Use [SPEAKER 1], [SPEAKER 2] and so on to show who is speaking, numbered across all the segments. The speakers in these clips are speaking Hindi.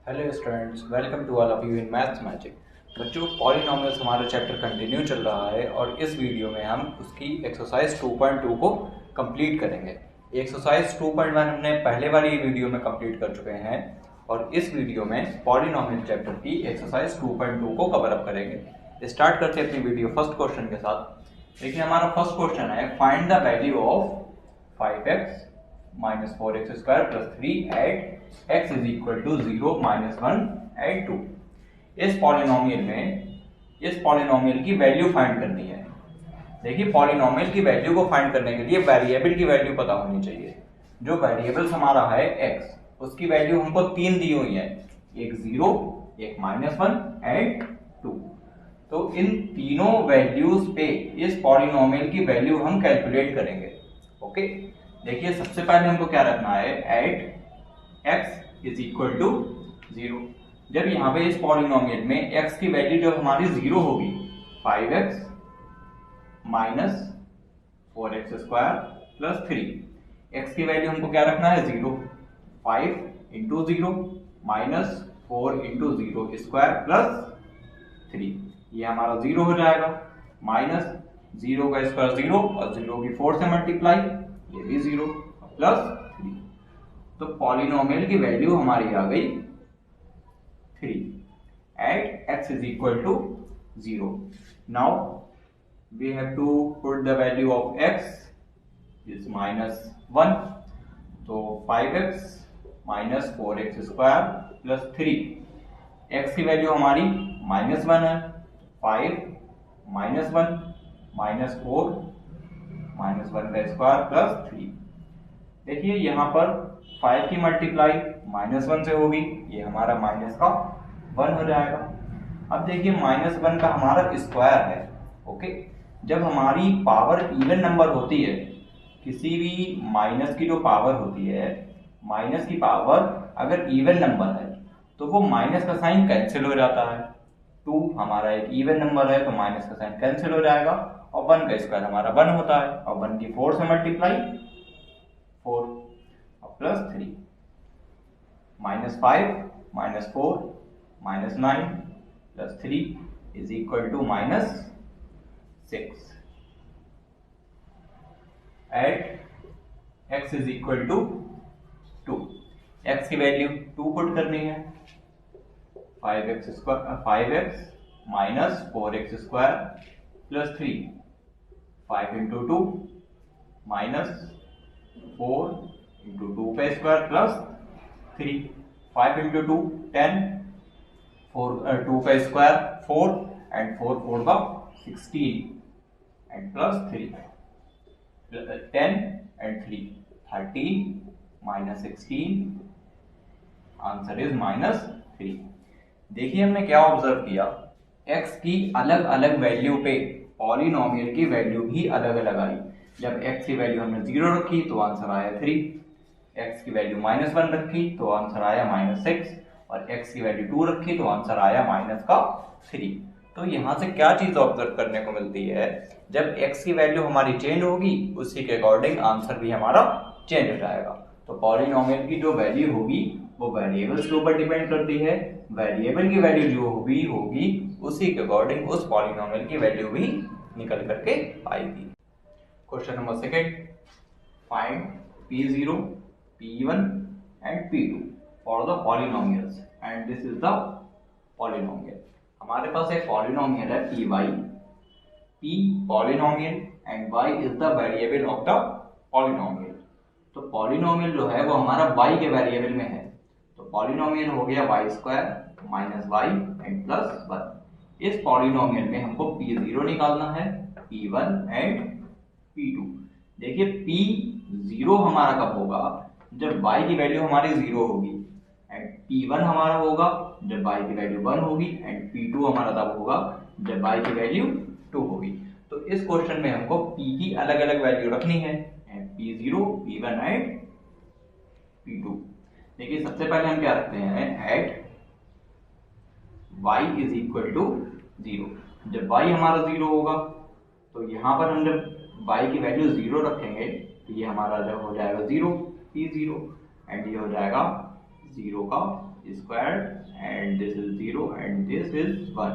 [SPEAKER 1] Hello students, welcome to all of you in maths magic. बच्चों, पॉलिनॉमियल्स हमारा चैप्टर कंटिन्यू चल रहा है और इस वीडियो में हम उसकी एक्सरसाइज 2.2 को कंप्लीट करेंगे। एक्सरसाइज 2.1 हमने पहले वाली वीडियो में कंप्लीट कर चुके हैं और इस वीडियो में पॉलिनॉमियल चैप्टर की एक्सरसाइज 2.2 को कवर अप करेंगे। स्टार्ट करते हैं अपनी वीडियो फर्स्ट क्वेश्चन के साथ। देखिए, हमारा फर्स्ट क्वेश्चन है, find the value of 5x minus 4x square plus 3 at x is equal to 0 minus 1 at 2। इस पॉलिनोमियल की वैल्यू फाइंड करनी है। देखिए, पॉलिनोमियल की वैल्यू को फाइंड करने के लिए वेरिएबल की वैल्यू पता होनी चाहिए। जो वेरिएबल्स हमारा है x, उसकी वैल्यू हमको तीन दी हुई है, एक 0, एक -1 एंड 2। तो इन तीनों वैल्यूज पे इस पॉलिनोमियल की वैल्यू हम कैलकुलेट करेंगे। ओके, देखिए सबसे पहले हमको क्या रखना है, at x is equal to 0। जब यहाँ पे इस पॉलिनोमियल में x की वैल्यू जब हमारी 0 होगी, 5x minus 4x square plus 3, x की वैल्यू हमको क्या रखना है, 0। 5 into 0 minus 4 into 0 square plus 3, ये हमारा 0 हो जाएगा। माइनस 0 का स्क्वायर 0 और 0 की 4 से मल्टीप्लाई, ये भी 0 प्लस 3। तो पॉलिनोमियल की वैल्यू हमारी आ गई 3 at x is equal to 0। Now we have to put the value of x is -1। तो 5x minus 4x square plus 3, x की वैल्यू हमारी -1 है। 5 -1 -4 -1 का स्क्वायर प्लस 3। देखिए यहाँ पर 5 की मल्टीप्लाई -1 से होगी, ये हमारा -1 हो जाएगा। अब देखिए -1 का हमारा स्क्वायर है। ओके, जब हमारी पावर इवन नंबर होती है, किसी भी माइनस की जो पावर होती है, माइनस की पावर अगर इवन नंबर है तो वो माइनस का साइन कैंसिल हो जाता है। 2 हमारा एक इवन नंबर है तो माइनस का साइन कैंसिल हो जाएगा और 1 का स्क्वायर हमारा 1 होता है और 1 की 4 से मल्टीप्लाई 4 और plus 3, -5 -4 -9 plus 3 is equal to -6 at x is equal to 2। x की वैल्यू 2 पुट करनी है। 5x minus 4x square plus 3, 5 into 2 minus 4 into 2 का स्क्वायर प्लस 3, 5 इंटू 2 10, 2 का स्क्वायर 4 एंड 4 का 16 and plus 3, 10 and 3 13 minus 16, answer is -3। देखिए हमने क्या ऑब्जर्व किया, x की अलग अलग वैल्यू पे पॉलिनोमियल की वैल्यू भी अलग अलग आई। जब x की वैल्यू हमने 0 रखी तो आंसर आया 3, x की वैल्यू -1 रखी तो आंसर आया -6 और x की वैल्यू 2 रखी तो आंसर आया -3। तो यहाँ से क्या चीज ऑब्जर्व करने को मिलती है, जब x की वैल्यू हमारी चेंज होगी उसी के अकॉर्डिंग आंसर भी हमारा चेंज हो जाएगा। तो पॉलिनोमियल की जो वैल्यू होगी वो वेरिएबल्स के ऊपर डिपेंड करती है। वेरिएबल की वैल्यू जो होगी उसी के अकॉर्डिंग उस पॉलिनोमियल की वैल्यू भी निकल करके आएगी। Question number second, find P0, P1 and P2 for the polynomials and this is the polynomial. हमारे पास एक पॉलिनोमियल है Py, P polynomial and y is the variable of the polynomial. तो पॉलिनोमियल जो है वो हमारा y के वेरिएबल में है, तो पॉलिनोमियल हो गया y square minus y and plus 1। इस पॉलिनोमियल में हमको P0 निकालना है, P1 एंड P2। देखिए P0 हमारा कब होगा, जब y की वैल्यू हमारी 0 होगी, एंड P1 हमारा होगा जब y की वैल्यू 1 होगी, एंड P2 हमारा तब होगा जब y की वैल्यू 2 होगी। तो इस क्वेश्चन में हमको P की अलग अलग वैल्यू रखनी है, P0, P1 एंड P2। देखिए सबसे पहले हम क्या रखते हैं, at y is equal to 0। जब y हमारा 0 होगा तो यहाँ पर हम जब y की वैल्यू 0 रखेंगे तो ये हमारा जब हो जाएगा 0, P0 एंड ये हो जाएगा 0 का square and this is 0 and this is 1।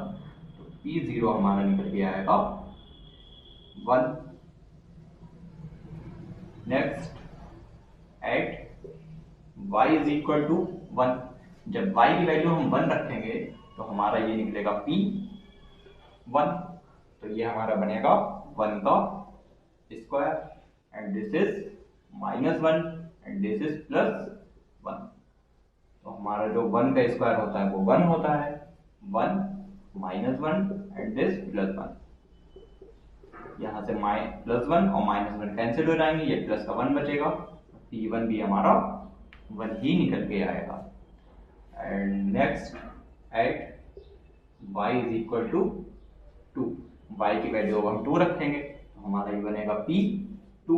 [SPEAKER 1] तो P0 हमारा निकल के आएगा 1। Next at y is equal to 1। जब y की वैल्यू हम 1 रखेंगे तो हमारा ये निकलेगा P1। तो ये हमारा बनेगा 1 का square and this is -1 and this is +1। तो हमारा जो 1 का स्क्वायर होता है वो 1 होता है, 1 -1 एंड दिस +1। यहाँ से +1 और -1 कैंसिल हो जाएंगे, ये प्लस का 1 बचेगा। P1 भी हमारा 1 ही निकल के आएगा। And next at y is equal to 2। y की वैल्यू हम 2 रखेंगे तो हमारा ये बनेगा P2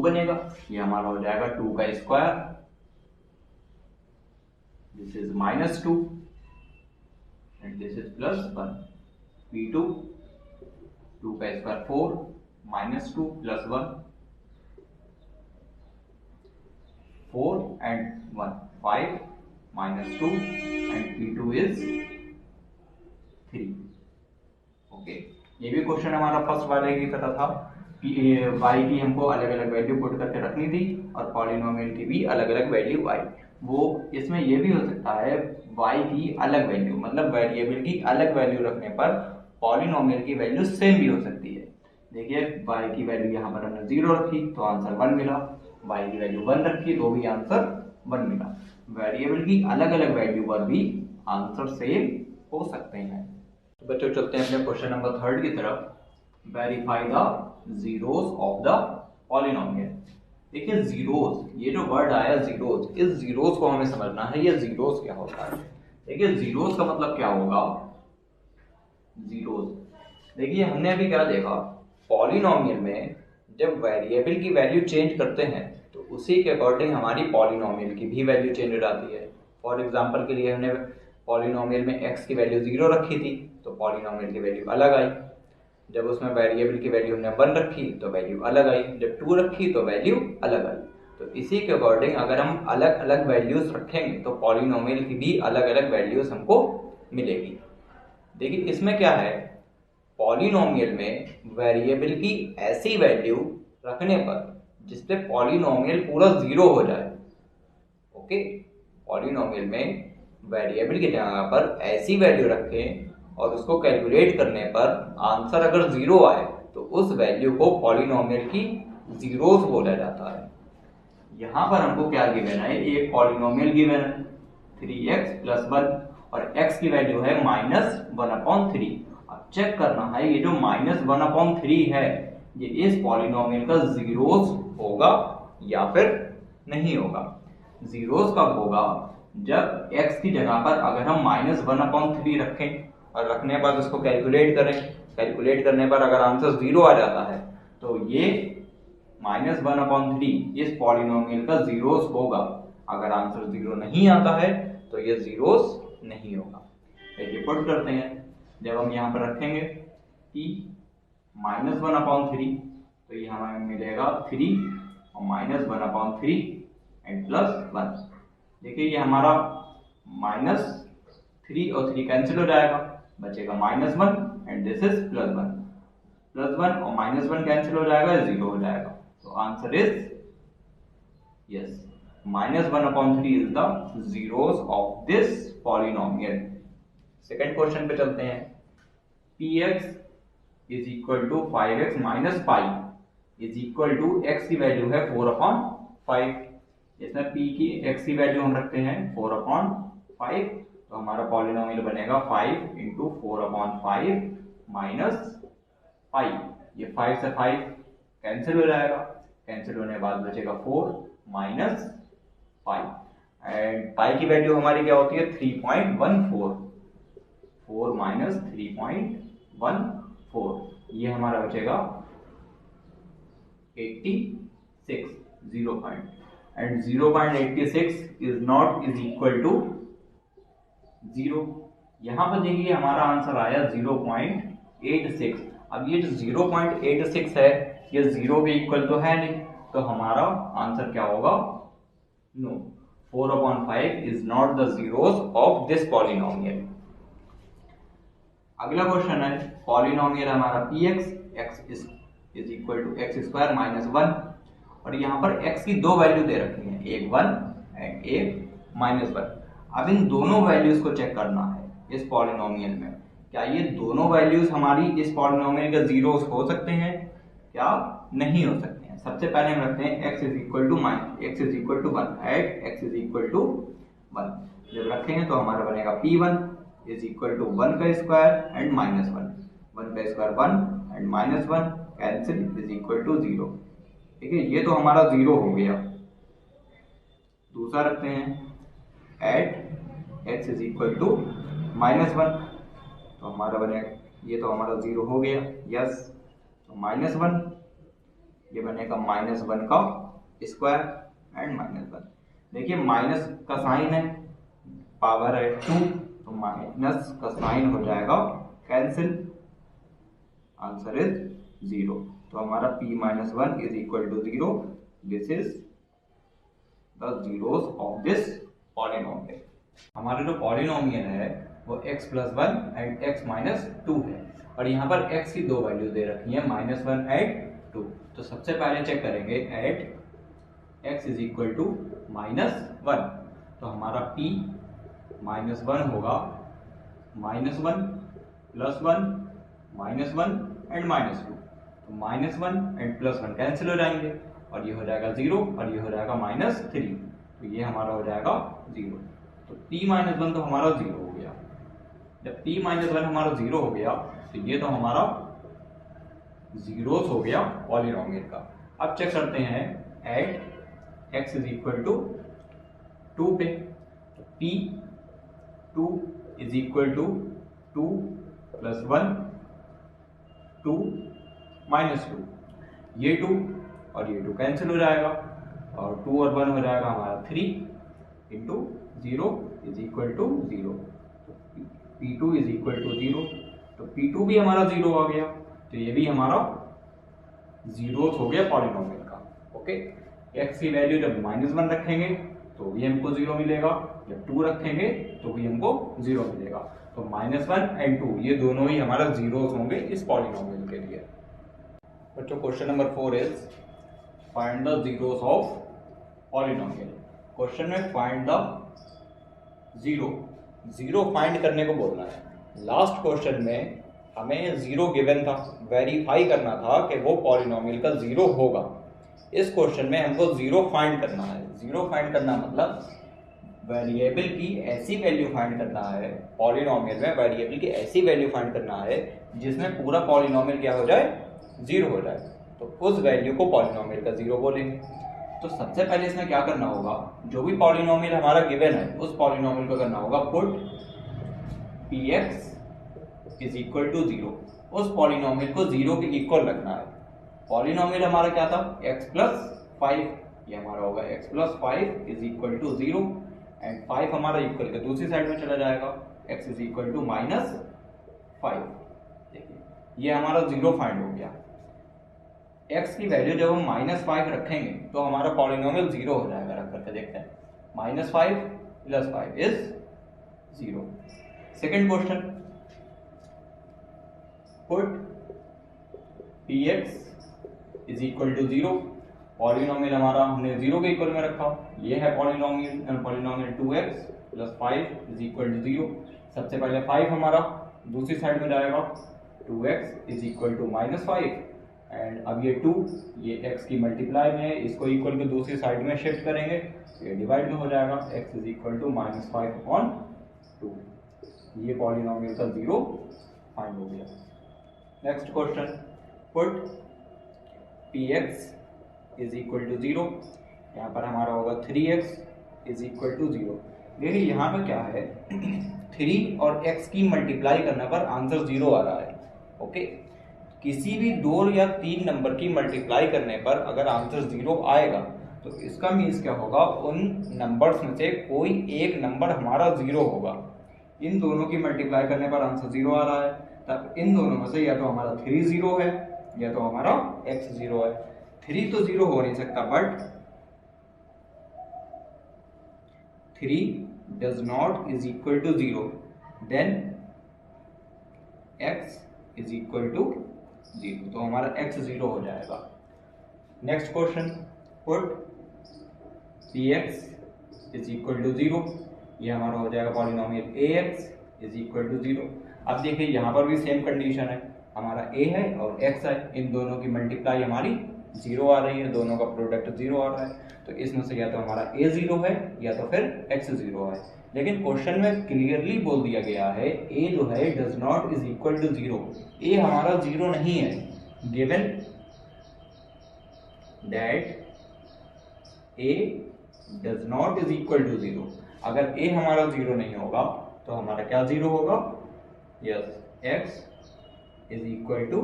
[SPEAKER 1] बनेगा। ये हमारा हो जाएगा 2 का square, this is -2 and this is +1। P2 2 का square 4 -2 +1 4 and 1 5 -2 and P2 is 3। Okay, ये भी क्वेश्चन हमारा फर्स्ट वाले की तरह था कि y की हमको अलग अलग वैल्यू पुट करके रखनी थी और पॉलिनोमियल की भी अलग अलग वैल्यू आई। वो इसमें ये भी हो सकता है y की अलग वैल्यू, मतलब वेरिएबल की अलग वैल्यू रखने पर पॉलिनोमियल की वैल्यू सेम भी हो सकती है। देखिए y की वैल्यू यहाँ पर हमने 0 रखी तो आंसर 1 मिला, y की वैल्यू 1 रखी तो भी आंसर 1 मिला। वेरिएबल की अलग अलग वैल्यू पर भी आंसर सेम हो सकते हैं। तो बच्चों चलते हैं अपने क्वेश्चन नंबर 3 की तरफ। Verify the zeros of the polynomial. देखिए जीरोस, ये जो वर्ड आया जीरोस, इस जीरोस को हमें समझना है, ये जीरोस क्या होता है। देखिए जीरोस का मतलब क्या होगा। जीरोस, देखिए हमने अभी क्या देखा, पॉलिनोमियल में जब वेरिएबल की वैल्यू चेंज करते हैं तो उसी के अकॉर्डिंग हमारी पॉलिनोमियल की भी वैल्यू चेंज हो जाती है। फॉर एग्जांपल के लिए हमने पॉलिनोमियल में x की वैल्यू 0 रखी थी तो पॉलिनोमियल की वैल्यू अलग आई। जब उसमें वेरिएबल की वैल्यू हमने 1 रखी तो वैल्यू अलग आई, जब 2 रखी तो वैल्यू अलग आई। तो इसी के अकॉर्डिंग अगर हम अलग अलग वैल्यूज रखेंगे तो पॉलिनोमियल की भी अलग अलग वैल्यूज हमको मिलेगी। देखिए इसमें क्या है, पॉलिनोमियल में वेरिएबल की ऐसी वैल्यू रखने पर जिससे पॉलिनोमियल पूरा 0 हो जाए। ओके, पॉलिनोमियल में वेरिएबल की जगह पर ऐसी वैल्यू रखें और उसको कैलकुलेट करने पर आंसर अगर 0 आए तो उस वैल्यू को पॉलिनोमियल की जीरोस बोला जाता है। यहाँ पर हमको क्या गिवन है, एक पॉलिनोमियल गिवन है 3x + 1 और x की वैल्यू है -1/3। अब चेक करना है ये जो -1/3 है ये इस पॉलिनोमियल का जीरोस होगा या फिर नहीं होगा। जीरोस कब होगा, जब x की जगह पर अगर हम -1/3 रखें और रखने पर उसको कैलकुलेट करें, कैलकुलेट करने पर अगर आंसर 0 आ जाता है तो ये -1/3 इस पॉलिनोमियल का जीरोस होगा। अगर आंसर 0 नहीं आता है तो ये जीरोस नहीं होगा। ये पुट करते हैं, जब हम यहाँ पर रखेंगे कि -1/3 तो ये हमें मिलेगा 3 और -1/3 एंड +1। देखिए ये हमारा -3 और 3 कैंसिल हो जाएगा, बचेगा -1 एंड दिस इज +1। +1 और -1 कैंसिल हो जाएगा, 0 हो जाएगा। तो answer is yes, -1/3 is the zeros of this polynomial. Second question पे चलते हैं। px is equal to 5x - pi is equal to x की वैल्यू है 4/5। इसमें p की x की वैल्यू हम रखते हैं 4/5 तो हमारा पॉलिनोमियल बनेगा 5 × 4/5 - pi। ये 5 से 5 कैंसिल हो जाएगा, कैंसिल होने के बाद बचेगा 4 - pi एंड pi की वैल्यू हमारी क्या होती है 3.14। 4 - 3.14 ये हमारा बचेगा 86 0 point and 0.86 is not is equal to 0। यहां पर देखिए हमारा आंसर आया 0.86। अब ये जो 0.86 है ये 0 के इक्वल तो है नहीं, तो हमारा आंसर क्या होगा no. 4/5 is not the zeros of this polynomial. अगला क्वेश्चन है, पॉलिनोमियल हमारा px x is equal to x square minus 1 और यहाँ पर x की दो वैल्यू दे रखी है, एक 1 एंड एक माइनस 1। अब इन दोनों वैल्यूज को चेक करना है इस पॉलिनोमियल में, क्या ये दोनों वैल्यूज हमारी इस पॉलिनोमियल के जीरोस हो सकते हैं क्या नहीं हो सकते हैं। सबसे पहले हम रखते हैं x is equal to 1 at x is equal to 1। जब रखेंगे तो हमारा बनेगा p1 इज इक्वल टू 1 का स्क्वायर एंड माइनस 1 का square 1 and minus 1 cancel is equal to 0। ठीक है, ये तो हमारा 0 हो गया। दूसरा रखते हैं at x is equal to minus 1, तो हमारा बनेगा, ये तो हमारा 0 हो गया, यस। तो माइनस 1 ये बनेगा माइनस 1 का स्क्वायर एंड माइनस 1। देखिए माइनस का साइन है, पावर है 2, तो माइनस का साइन हो जाएगा कैंसिल, आंसर इज 0। तो हमारा p minus 1 is equal to 0। This is the zeros of this polynomial. हमारा जो पॉलिनोमियल है वो x plus 1 and x minus 2 है और यहाँ पर x की दो वैल्यू दे रखी है, माइनस 1 एंड 2। तो सबसे पहले चेक करेंगे at x is equal to minus 1, तो हमारा p माइनस 1 होगा minus 1 plus 1 minus 1 and minus 2। तो माइनस 1 एंड प्लस 1 कैंसिल हो जाएंगे और ये हो जाएगा 0 और ये हो जाएगा माइनस 3, तो ये हमारा हो जाएगा 0। तो p माइनस 1 तो हमारा 0 हो गया। जब p माइनस 1 हमारा 0 हो गया तो ये तो हमारा जीरोस हो गया पॉलिनोमियल का। अब चेक करते हैं at x is equal to 2 पे, तो p 2 is equal to 2 plus 1 2 minus 2, ये 2 और ये 2 कैंसिल हो जाएगा और 2 और 1 हो जाएगा हमारा 3 इंटू 0 इज इक्वल टू 0। तो p2 इज इक्वल टू 0, तो p2 भी हमारा 0 आ गया, तो ये भी हमारा जीरोस हो गया पॉलिनोमियल का। ओके, x की वैल्यू जब माइनस 1 रखेंगे तो भी हमको 0 मिलेगा, जब 2 रखेंगे तो भी हमको 0 मिलेगा। तो माइनस 1 एंड 2 ये दोनों ही हमारा जीरोस होंगे इस पॉलिनोमियल के लिए। बच्चों question number 4 is find the zeros of polynomial. Question में फाइंड द जीरो फाइंड करने को बोलना है। लास्ट क्वेश्चन में हमें 0 गिवन था, वेरीफाई करना था कि वो पॉलिनोमियल का 0 होगा। इस क्वेश्चन में हमको 0 फाइंड करना है। 0 फाइंड करना मतलब वेरिएबल की ऐसी वैल्यू फाइंड करना है, पॉलिनोमियल में वेरिएबल की ऐसी वैल्यू फाइंड करना है जिसमें पूरा पॉलिनोमियल क्या हो जाए, 0 हो जाए। तो उस वैल्यू को पॉलिनोमियल का 0 बोलेंगे। तो सबसे पहले इसमें क्या करना होगा, जो भी पॉलिनोमियल हमारा गिवन है उस पॉलिनोमियल को करना होगा put px is equal to 0। उस पॉलिनोमियल को 0 के इक्वल रखना है। पॉलिनोमियल हमारा क्या था, x प्लस 5, ये हमारा होगा x plus 5 is equal to 0 and 5 हमारा इक्वल के दूसरी साइड में चला जाएगा, x is equal to minus 5। देखिए ये हमारा 0 फाइंड हो गया। x की वैल्यू जब हम माइनस 5 रखेंगे तो हमारा पॉलिनोमियल 0 हो जाएगा। रख करके देखते हैं, minus 5 plus 5 is 0। Second question, put px is equal to 0। Polynomial हमारा हमने 0 के इक्वल में रखा, ये है polynomial 2x plus 5 is equal to 0। सबसे पहले 5 हमारा दूसरी साइड में जाएगा, 2x is equal to minus 5 and अब ये 2 ये x की मल्टीप्लाई में है, इसको इक्वल के दूसरी साइड में शिफ्ट करेंगे, ये डिवाइड में हो जाएगा, x is equal to minus 5 upon 2। ये पॉलिनोमियल का 0 फाइंड हो गया। Next question, put px is equal to 0। यहाँ पर हमारा होगा 3x इज इक्वल टू 0। देखिए यहाँ पर क्या है, 3 और x की मल्टीप्लाई करने पर आंसर 0 आ रहा है। ओके, किसी भी 2 या 3 नंबर की मल्टीप्लाई करने पर अगर आंसर 0 आएगा तो इसका मीन्स क्या होगा, उन नंबर्स में से कोई एक नंबर हमारा 0 होगा। इन दोनों की मल्टीप्लाई करने पर आंसर 0 आ रहा है, तब इन दोनों में से या तो हमारा 3 0 है या तो हमारा x 0 है। 3 तो 0 हो नहीं सकता, but 3 does not is equal to 0, then x is equal to 0, तो हमारा x 0 हो जाएगा। Next question, put px is equal to 0, ये हमारा हो जाएगा polynomial ax is equal to 0। अब देखिए यहाँ पर भी सेम कंडीशन है, हमारा a है और x है, इन दोनों की मल्टीप्लाई हमारी 0 आ रही है, दोनों का प्रोडक्ट 0 आ रहा है, तो इसमें से या तो हमारा a 0 है या तो फिर x 0 है। लेकिन क्वेश्चन में क्लियरली बोल दिया गया है a जो है does not is equal to 0, a हमारा 0 नहीं है, given that a does not is equal to 0। अगर a हमारा 0 नहीं होगा तो हमारा क्या 0 होगा? Yes, x is equal to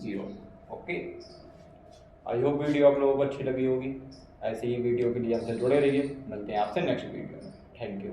[SPEAKER 1] 0। Okay, I hope video आप लोगों को अच्छी लगी होगी। ऐसे ही वीडियो के लिए हमसे जुड़े रहिए, मिलते हैं आपसे नेक्स्ट वीडियो में। Thank you.